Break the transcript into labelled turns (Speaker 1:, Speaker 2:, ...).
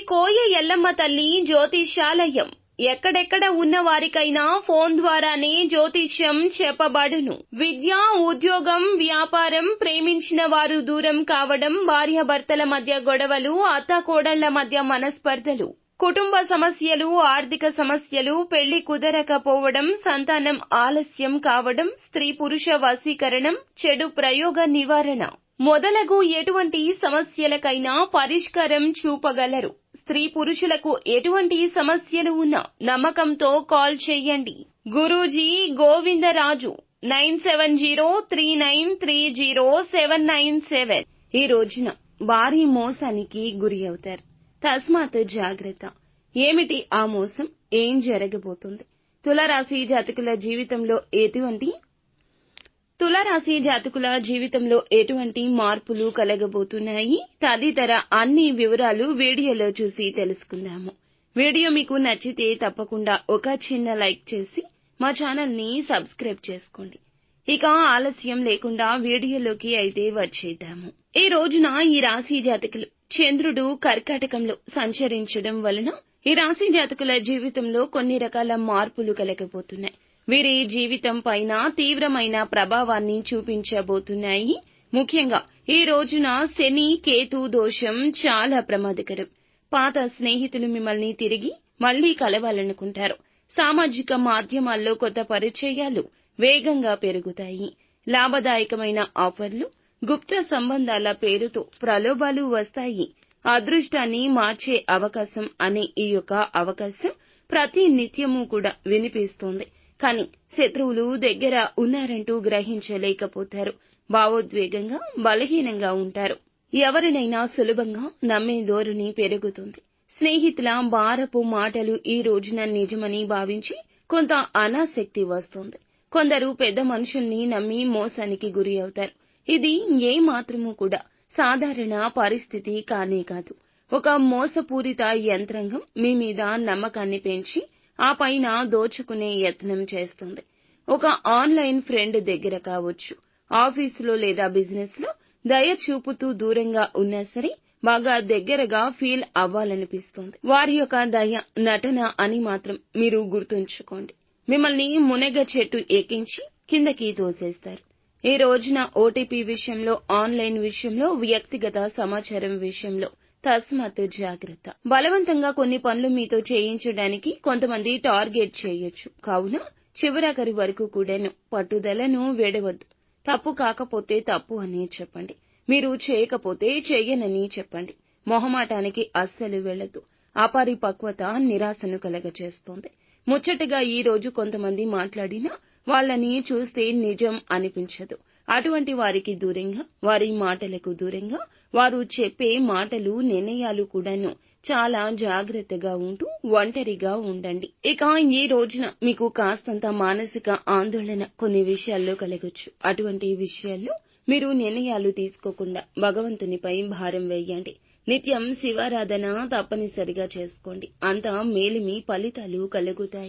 Speaker 1: కోయ ఎల్లమ్మ తల్లి జ్యోతిష్యాలయం. ఎక్కడెక్కడ ఉన్న వారికైనా ఫోన్ ద్వారానే జ్యోతిష్యం చెప్పబడును. విద్య, ఉద్యోగం, వ్యాపారం, ప్రేమించిన వారు దూరం కావడం, భార్యాభర్తల మధ్య గొడవలు, అత్తాకోడళ్ల మధ్య మనస్పర్ధలు, కుటుంబ సమస్యలు, ఆర్థిక సమస్యలు, పెళ్లి కుదరకపోవడం, సంతానం ఆలస్యం కావడం, స్త్రీ పురుష వశీకరణం, చెడు ప్రయోగ నివారణ మొదలగు ఎటువంటి సమస్యలకైనా పరిష్కారం చూపగలరు. స్త్రీ పురుషులకు ఎటువంటి సమస్యలు ఉన్నా నమ్మకంతో కాల్ చేయండి. గురూజీ గోవిందరాజు 9703930797. ఈ రోజున భారీ మోసానికి గురి అవుతారు. తస్మాత్ జాగ్రత్త. ఏమిటి ఆ మోసం? ఏం జరగబోతుంది? తులారాశి జాతకుల జీవితంలో ఎటువంటి మార్పులు కలగబోతున్నాయి తదితర అన్ని వివరాలు వీడియోలో చూసి తెలుసుకుందాము. వీడియో మీకు నచ్చితే తప్పకుండా ఒక చిన్న లైక్ చేసి మా ఛానల్ ని సబ్స్క్రైబ్ చేసుకోండి. ఇక ఆలస్యం లేకుండా వీడియోలోకి అయితే వచ్చేద్దాము. ఈ రోజున ఈ రాశి జాతకులు చంద్రుడు కర్కాటకంలో సంచరించడం వలన ఈ రాశి జాతకుల జీవితంలో కొన్ని రకాల మార్పులు కలగబోతున్నాయి. వీరి జీవితం పైన తీవ్రమైన ప్రభావాన్ని చూపించబోతున్నాయి. ముఖ్యంగా ఈ రోజున శని కేతు దోషం చాలా ప్రమాదకరం. పాత స్నేహితులు మిమ్మల్ని తిరిగి మళ్లీ కలవాలనుకుంటారు. సామాజిక మాధ్యమాల్లో కొత్త పరిచయాలు వేగంగా పెరుగుతాయి. లాభదాయకమైన ఆఫర్లు, గుప్త సంబంధాల పేరుతో ప్రలోభాలు వస్తాయి. అదృష్టాన్ని మార్చే అవకాశం అనే ఈ యొక్క అవకాశం ప్రతి నిత్యము కూడా వినిపిస్తోంది. కానీ శత్రువులు దగ్గర ఉన్నారంటూ గ్రహించలేకపోతారు. భావోద్వేగంగా బలహీనంగా ఉంటారు. ఎవరినైనా సులభంగా నమ్మే ధోరణి పెరుగుతుంది. స్నేహితుల భారపు మాటలు ఈ రోజున నిజమని భావించి కొంత అనాసక్తి వస్తుంది. కొందరు పెద్ద మనుషుల్ని నమ్మి మోసానికి గురి అవుతారు. ఇది ఏ మాత్రమూ కూడా సాధారణ పరిస్థితి కానే కాదు. ఒక మోసపూరిత యంత్రాంగం మీ మీద నమ్మకాన్ని పెంచి ఆ పైన దోచుకునే యత్నం చేస్తుంది. ఒక ఆన్లైన్ ఫ్రెండ్ దగ్గర కావచ్చు, ఆఫీసులో లేదా బిజినెస్ లో దయ చూపుతూ దూరంగా ఉన్నా సరే బాగా దగ్గరగా ఫీల్ అవ్వాలనిపిస్తుంది. వారి యొక్క దయ నటన అని మాత్రం మీరు గుర్తుంచుకోండి. మిమ్మల్ని మునగ చెట్టు ఎక్కించి కిందకి తోసేస్తారు. ఈ రోజున ఓటీపీ విషయంలో, ఆన్లైన్ విషయంలో, వ్యక్తిగత సమాచారం విషయంలో తస్మాత్ జాగ్రత్త. బలవంతంగా కొన్ని పనులు మీతో చేయించడానికి కొంతమంది టార్గెట్ చేయొచ్చు. కావున చివరాఖరి వరకు కూడాను పట్టుదలను వీడవద్దు. తప్పు కాకపోతే తప్పు అని చెప్పండి. మీరు చేయకపోతే చెయ్యనని చెప్పండి. మొహమాటానికి అస్సలు వెళ్లొద్దు. అపరిపక్వత నిరాశను కలగచేస్తోంది. ముచ్చటగా ఈ రోజు కొంతమంది మాట్లాడినా వాళ్ళని చూస్తే నిజం అనిపించదు. అటువంటి వారికి దూరంగా, వారి మాటలకు దూరంగా, వారు చెప్పే మాటలు, నిర్ణయాలు కూడాను చాలా జాగ్రత్తగా ఉంటూ ఒంటరిగా ఉండండి. ఇక ఈ రోజున మీకు కాస్తంత మానసిక ఆందోళన కొన్ని విషయాల్లో కలగొచ్చు. అటువంటి విషయాల్లో మీరు నిర్ణయాలు తీసుకోకుండా భగవంతునిపై భారం వేయండి. నిత్యం శివారాధన తప్పనిసరిగా చేసుకోండి. అంతా మేలిమి ఫలితాలు కలుగుతాయి.